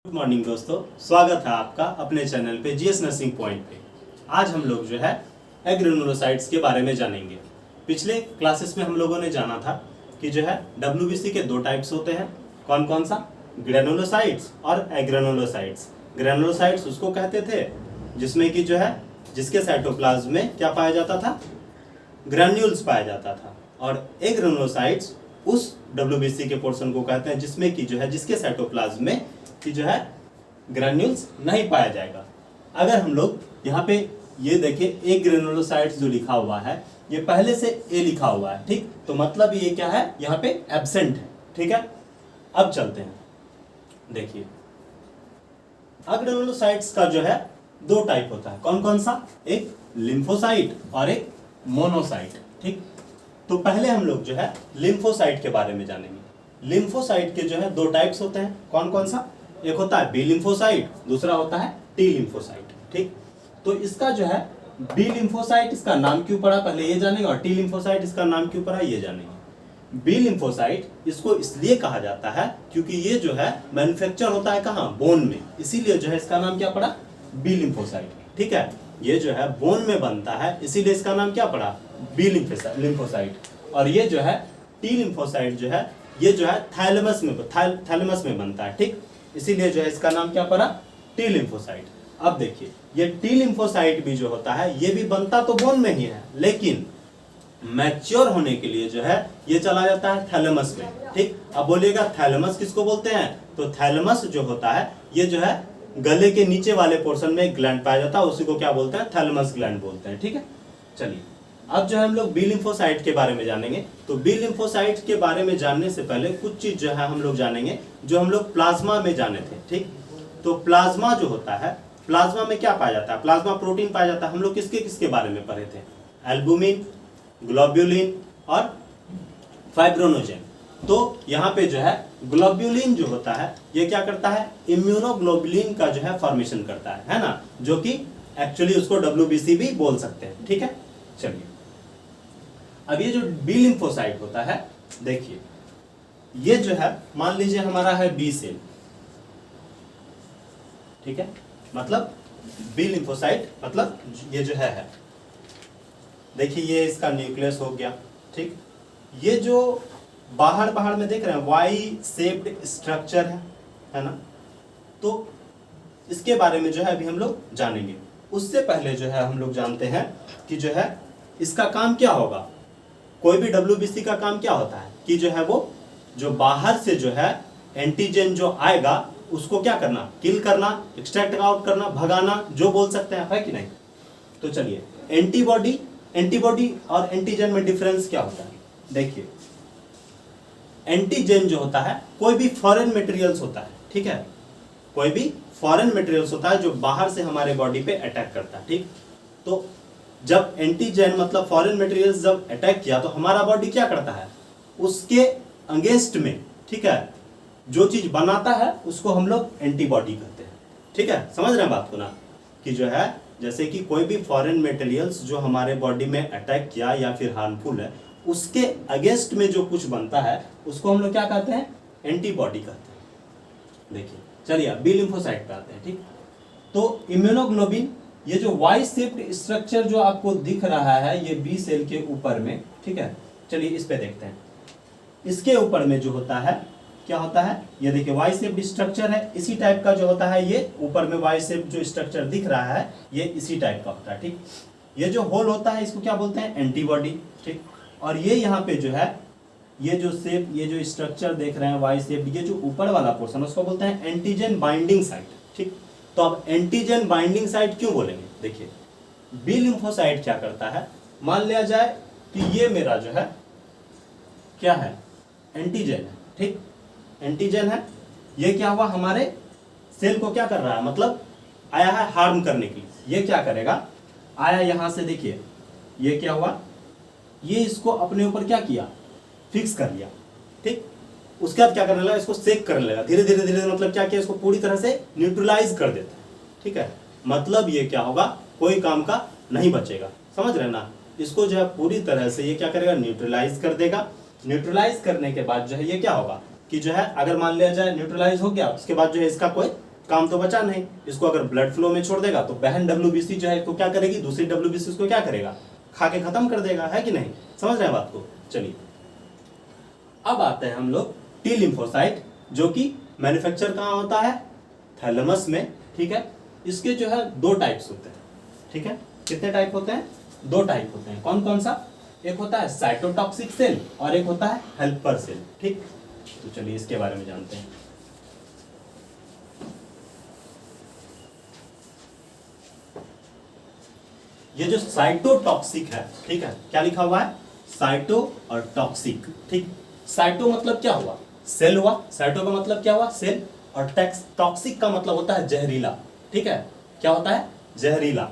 Good morning दोस्तों, स्वागत है आपका अपने चैनल पे जीएस नर्सिंग पॉइंट पे। आज हम लोग जो है एग्रेनुलोसाइट्स के बारे में जानेंगे। पिछले क्लासेस में हम लोगों ने जाना था कि जो है डब्ल्यूबीसी के दो टाइप्स होते हैं। कौन कौन सा? ग्रेनुलोसाइट्स और एग्रेनुलोसाइट्स। ग्रेनुलोसाइट्स उसको कहते थे जिसमें कि जो है जिसके साइटोप्लाज्म में क्या पाया जाता था? ग्रैन्यूल्स पाया जाता था। और एग्रेनुलोसाइट्स उस डब्ल्यूबीसी के पोर्शन को कहते हैं जिसमें कि जो है जिसके साइटोप्लाज्म में कि जो है ग्रैन्यूल्स नहीं पाया जाएगा। अगर हम लोग यहाँ पे ये देखिए ए ग्रेनुलोसाइट्स जो लिखा हुआ है ये पहले से ए लिखा हुआ है, ठीक? तो मतलब ये क्या है? यहाँ पे एब्सेंट है, ठीक है। अब चलते हैं, देखिए ग्रेनुलोसाइट्स का जो है दो टाइप होता है। कौन कौन सा? एक लिम्फोसाइट और एक मोनोसाइट, ठीक। तो पहले हम लोग जो है लिम्फोसाइट के बारे में जानेंगे। लिम्फोसाइट के जो है दो टाइप्स होते हैं। कौन कौन सा? एक होता है बी लिम्फोसाइट, दूसरा होता है टी लिम्फोसाइट, ठीक। तो इसका जो है बी लिम्फोसाइट इसका नाम क्यों पड़ा पहले ये जानेंगे, और टी लिम्फोसाइट इसका नाम क्यों पड़ा ये जानेंगे। बी लिम्फोसाइट इसको इसलिए कहा जाता है क्योंकि ये जो है मैन्युफैक्चर होता है कहाँ? बोन में, इसीलिए जो है इसका नाम क्या पड़ा? बी लिम्फोसाइट, ठीक है। ये जो है बोन में बनता है इसीलिए इसका नाम क्या पड़ा? B lymphocyte. और ये जो है टी लिम्फोसाइट जो है ये जो है थैलेमस में बनता है, ठीक। इसीलिए जो है इसका नाम क्या पड़ा? T lymphocyte. अब देखिए ये टी लिम्फोसाइट भी जो होता है ये भी बनता तो बोन में ही है, लेकिन मैच्योर होने के लिए जो है ये चला जाता है थैलेमस में, ठीक। अब बोलिएगा थैलेमस किसको बोलते हैं? तो थैलेमस जो होता है ये जो है गले के नीचे वाले पोर्शन में एक ग्लैंड पाया जाता है, उसी को क्या बोलते हैं? थैलेमस ग्लैंड बोलते हैं, ठीक है। चलिए अब जो है हम लोग बी लिम्फोसाइट के बारे में जानेंगे। तो बी लिम्फोसाइट के बारे में जानने से पहले कुछ चीज जो है हम लोग जानेंगे जो हम लोग प्लाज्मा में जाने थे, ठीक। तो प्लाज्मा जो होता है, प्लाज्मा में क्या पाया जाता है? प्लाज्मा प्रोटीन पाया जाता है। हम लोग किसके किसके बारे में पढ़े थे? एल्बुमिन, ग्लोब्युलिन और फाइब्रोनोजेन। तो यहाँ पे जो है ग्लोब्युलिन जो होता है ये क्या करता है? इम्यूनोग्लोबुलिन का जो है फॉर्मेशन करता है ना, जो कि एक्चुअली उसको डब्ल्यूबीसी भी बोल सकते हैं, ठीक है। चलिए अब ये जो बी लिम्फोसाइट होता है, देखिए ये जो है मान लीजिए हमारा है बी सेल, ठीक है। मतलब बी लिम्फोसाइट मतलब ये जो है देखिए ये इसका न्यूक्लियस हो गया, ठीक। ये जो बाहर में देख रहे हैं वाई शेप्ड स्ट्रक्चर है ना। तो इसके बारे में जो है अभी हम लोग जानेंगे। उससे पहले जो है हम लोग जानते हैं कि जो है इसका काम क्या होगा। कोई भी डब्ल्यूबीसी का काम क्या होता है कि जो है वो जो बाहर से जो है एंटीजन जो आएगा उसको क्या करना? किल करना, एक्सट्रैक्ट आउट करना, भगाना, जो बोल सकते हैं, है कि नहीं। तो चलिए एंटीबॉडी और एंटीजन में डिफरेंस क्या होता है? देखिए एंटीजन जो होता है कोई भी फॉरेन मटेरियल्स होता है, ठीक है। कोई भी फॉरेन मटेरियल्स होता है जो बाहर से हमारे बॉडी पे अटैक करता है, ठीक। तो जब एंटीजन मतलब फॉरेन मटेरियल्स जब अटैक किया तो हमारा बॉडी क्या करता है? उसके अगेंस्ट में, ठीक है, जो चीज बनाता है उसको हम लोग एंटीबॉडी कहते हैं, ठीक है। समझ रहे हैं बात को ना, कि जो है जैसे कि कोई भी फॉरेन मटेरियल्स जो हमारे बॉडी में अटैक किया या फिर हार्मफुल है उसके अगेंस्ट में जो कुछ बनता है उसको हम लोग क्या कहते हैं? एंटीबॉडी कहते हैं। देखिए चलिए बी लिम्फोसाइट पे आते हैं, ठीक। तो इम्यूनोग्लोबिन ये जो वाई शेप्ड स्ट्रक्चर जो आपको दिख रहा है ये बी सेल के ऊपर में, ठीक है। चलिए इस पे देखते हैं। इसके ऊपर में जो होता है क्या होता है? ये देखिए वाई शेप्ड स्ट्रक्चर है, इसी टाइप का जो होता है ये ऊपर में वाई शेप जो स्ट्रक्चर दिख रहा है ये इसी टाइप का होता है, ठीक। ये जो होल होता है इसको क्या बोलते हैं? एंटीबॉडी, ठीक। और ये यहाँ पे जो है ये जो शेप ये जो स्ट्रक्चर देख रहे हैं वाई शेप, ये जो ऊपर वाला पोर्शन उसको बोलते हैं एंटीजन बाइंडिंग साइट, ठीक। तो अब एंटीजन बाइंडिंग साइट क्यों बोलेंगे? देखिए बी लिम्फोसाइट क्या करता है, मान लिया जाए कि ये मेरा जो है क्या है? एंटीजन है, ठीक। एंटीजन है, ये क्या हुआ? हमारे सेल को क्या कर रहा है? मतलब आया है हार्म करने के लिए। ये क्या करेगा? आया यहां से, देखिए ये क्या हुआ? ये इसको अपने ऊपर क्या किया? फिक्स कर लिया, ठीक। उसके बाद क्या करने लगा? इसको सेक करने लगा धीरे धीरे मतलब क्या किया? इसको पूरी तरह से न्यूट्रलाइज कर देता है, ठीक है। मतलब ये क्या होगा? कोई काम का नहीं बचेगा, समझ रहे ना। इसको जो है पूरी तरह से ये क्या करेगा? न्यूट्रलाइज कर देगा। न्यूट्रलाइज करने के बाद जो है ये क्या होगा कि जो है अगर मान लिया जाए न्यूट्रलाइज हो गया उसके बाद जो है इसका कोई काम तो बचा नहीं। इसको अगर ब्लड फ्लो में छोड़ देगा तो बहन डब्ल्यूबीसी जो है इसको क्या करेगी, दूसरी डब्ल्यूबीसी इसको क्या करेगा, खा के खत्म कर देगा, है कि नहीं? समझ रहे हैं बात को? चलिए अब आते हैं हम लोग टी लिम्फोसाइट, जो कि मैन्युफैक्चर कहाँ होता है, थैलेमस में, ठीक है। इसके जो है 2 टाइप्स होते हैं, ठीक है। कितने टाइप होते हैं? 2 टाइप होते हैं। कौन कौन सा? एक होता है साइटोटॉक्सिक सेल और एक होता है हेल्पर सेल, ठीक। तो चलिए इसके बारे में जानते हैं। ये जो साइटोटॉक्सिक है, ठीक है, क्या लिखा हुआ है, साइटो और टॉक्सिक, ठीक। साइटो मतलब क्या हुआ, सेल हुआ, साइटो का मतलब क्या हुआ, सेल, और टॉक्सिक का मतलब होता है जहरीला, ठीक है। क्या होता है, जहरीला।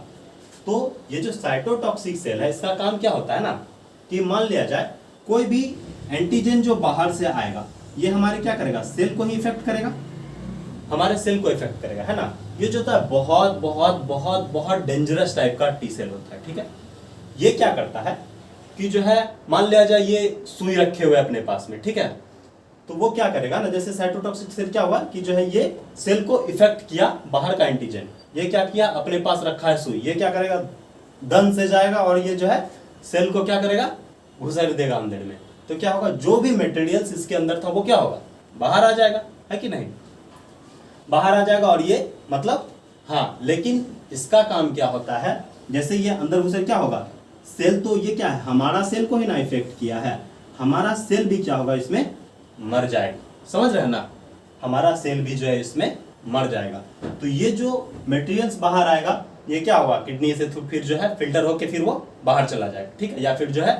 तो ये जो साइटोटॉक्सिक सेल है इसका काम क्या होता है ना, कि मान लिया जाए कोई भी एंटीजन जो बाहर से आएगा ये हमारे क्या करेगा, सेल को ही इफेक्ट करेगा, हमारे सेल को इफेक्ट करेगा, है ना। ये जो होता है बहुत बहुत बहुत बहुत डेंजरस टाइप का टी सेल होता है, ठीक है। ये क्या करता है कि जो है मान लिया जाए ये सुई रखे हुए अपने पास में, ठीक है, तो वो क्या करेगा ना, जैसे साइटोटॉक्सिक सेल क्या हुआ कि जो है ये सेल को इफेक्ट किया बाहर का एंटीजन, ये क्या किया, अपने पास रखा है सुई, ये क्या करेगा, गन से जाएगा और ये जो है सेल को क्या करेगा, घुसा देगा अंदर में। तो क्या होगा, जो भी मटेरियल्स इसके अंदर था वो क्या होगा, बाहर आ जाएगा, है कि नहीं, बाहर आ जाएगा। और ये मतलब हाँ, लेकिन इसका काम क्या होता है, जैसे ये अंदर घुसे क्या होगा, सेल तो ये क्या है, हमारा सेल को ही ना इफेक्ट किया है, हमारा सेल भी क्या होगा, इसमें मर जाएगा। समझ रहे हैं ना, हमारा सेल भी जो है इसमें मर जाएगा। तो ये जो मटेरियल्स बाहर आएगा ये क्या होगा, किडनी से फिर जो है फिल्टर होके फिर वो बाहर चला जाएगा, ठीक है, या फिर जो है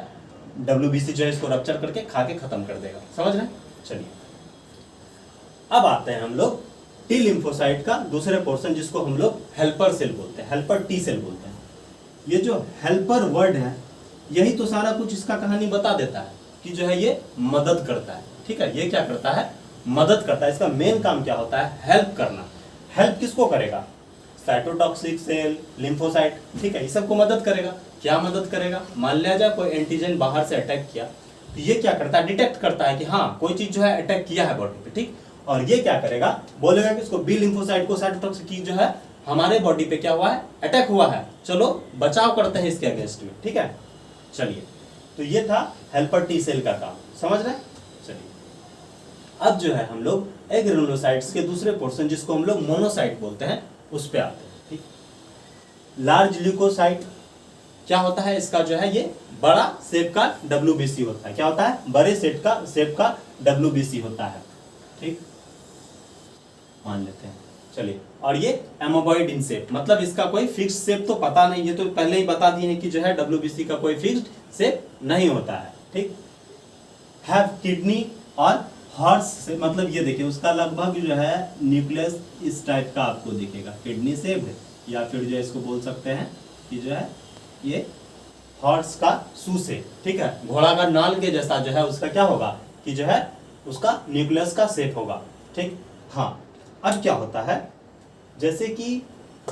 डब्ल्यूबीसी जो है इसको रप्चर करके खा के खत्म कर देगा। समझ रहे हैं? चलिए अब आते हैं हम लोग टी लिम्फोसाइट का दूसरे पोर्शन, जिसको हम लोग हेल्पर सेल बोलते हैं, हेल्पर टी सेल बोलते हैं। ये जो हेल्पर वर्ड है यही तो सारा कुछ इसका कहानी बता देता है कि जो है ये मदद करता है, ठीक है। ये क्या करता है, मदद करता है। इसका मेन काम क्या होता है, हेल्प करना। हेल्प किसको करेगा, साइटोटॉक्सिक सेल, लिम्फोसाइट, ठीक है, ये सबको मदद करेगा। क्या मदद करेगा, मान लिया जाए कोई एंटीजन बाहर से अटैक किया तो ये क्या करता है, डिटेक्ट करता है कि हाँ कोई चीज जो है अटैक किया है बॉडी पे, ठीक। और ये क्या करेगा, बोलेगा कि इसको बी लिम्फोसाइट को, साइटोटॉक्सिक की जो है हमारे बॉडी पे क्या हुआ है, अटैक हुआ है, चलो बचाव करते हैं इसके अगेंस्ट में, ठीक है। चलिए तो ये था हेल्पर टी सेल का काम, समझ रहे हैं? चलिए अब जो है हम लोग एग्रेनुलोसाइट्स के दूसरे पोर्शन, जिसको हम लोग मोनोसाइट बोलते हैं, उस पे आते हैं, ठीक। लार्ज ल्यूकोसाइट क्या होता है, इसका जो है ये बड़ा शेप का डब्ल्यूबीसी होता है। क्या होता है, बड़े शेप का डब्ल्यूबीसी होता है, ठीक, मान लेते हैं। चलिए, और ये एमोबॉइड इन शेप, मतलब इसका कोई फिक्स्ड शेप तो पता नहीं, ये तो पहले ही बता दिए हैं कि जो है डब्ल्यूबीसी का कोई फिक्स्ड शेप नहीं होता है, ठीक। हैव किडनी और हॉर्स से, मतलब ये देखिए उसका लगभग जो है न्यूक्लियस इस टाइप का आपको दिखेगा, किडनी शेप, या फिर जो इसको बोल सकते हैं कि जो है ये हॉर्स का सू से, ठीक है, घोड़ा का नाल के जैसा जो है उसका क्या होगा कि जो है उसका न्यूक्लियस का शेप होगा, ठीक। हाँ, अब क्या होता है, जैसे कि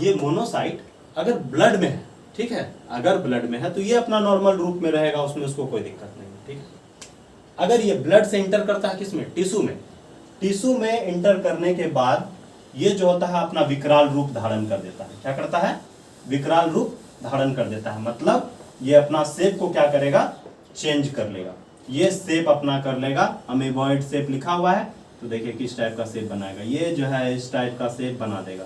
ये मोनोसाइट अगर ब्लड में है, ठीक है, अगर ब्लड में है तो ये अपना नॉर्मल रूप में रहेगा, उसमें उसको कोई दिक्कत नहीं, ठीक है। अगर ये ब्लड से इंटर करता है किसमें, टिश्यू में इंटर करने के बाद ये जो होता है अपना विकराल रूप धारण कर देता है। क्या करता है, विकराल रूप धारण कर देता है, मतलब ये अपना शेप को क्या करेगा, चेंज कर लेगा। ये शेप अपना कर लेगा, अमीबॉइड शेप लिखा हुआ है, तो देखिए किस टाइप का शेप बनाएगा, ये जो है इस टाइप का शेप बना देगा,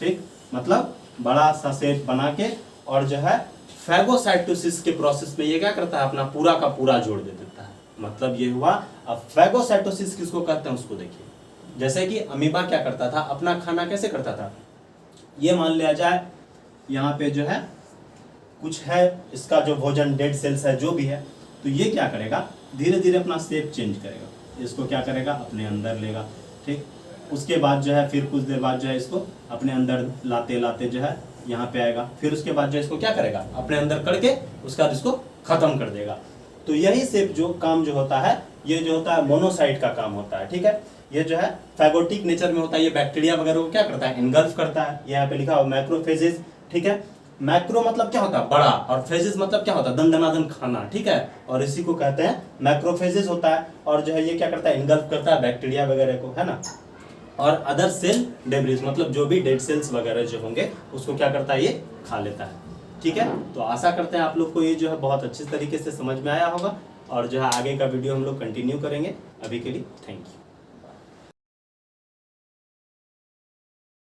ठीक, मतलब बड़ा सा शेप बना के, और जो है फैगोसाइटोसिस के प्रोसेस में ये क्या करता है, अपना पूरा का पूरा जोड़ दे देता है, मतलब ये हुआ। अब फैगोसाइटोसिस किसको कहते हैं उसको देखिए, जैसे कि अमीबा क्या करता था, अपना खाना कैसे करता था, ये मान लिया जाए यहाँ पे जो है कुछ है इसका जो भोजन, डेड सेल्स है जो भी है, तो ये क्या करेगा, धीरे धीरे अपना शेप चेंज करेगा, इसको क्या करेगा, अपने अंदर लेगा, ठीक। उसके बाद जो है फिर कुछ देर बाद जो है इसको अपने अंदर लाते लाते जो है यहाँ पे आएगा, फिर उसके बाद जो इसको क्या करेगा, अपने अंदर करके उसके बाद इसको खत्म कर देगा। तो यही शेप जो काम जो होता है, ये जो होता है मोनोसाइट का काम होता है, ठीक है। ये जो है फैगोटिक नेचर में होता है, ये बैक्टीरिया वगैरह को क्या करता है, इनगल्फ करता है। यहाँ पे लिखा हुआ मैक्रोफेजेस, ठीक है। मैक्रो मतलब क्या होता है, बड़ा, और फेजेस मतलब क्या होता है, दंदनादन खाना, ठीक है, और इसी को कहते हैं मैक्रोफेजेस होता है। और जो है ये क्या करता है, इनगल्फ करता है बैक्टीरिया वगैरह को, है ना। और अदर सेल डेब्रिस मतलब जो भी डेड सेल्स वगैरह जो होंगे उसको क्या करता है, ये खा लेता है। ठीक है, तो आशा करते हैं आप लोग को ये जो है बहुत अच्छे तरीके से समझ में आया होगा, और जो है आगे का वीडियो हम लोग कंटिन्यू करेंगे। अभी के लिए थैंक यू।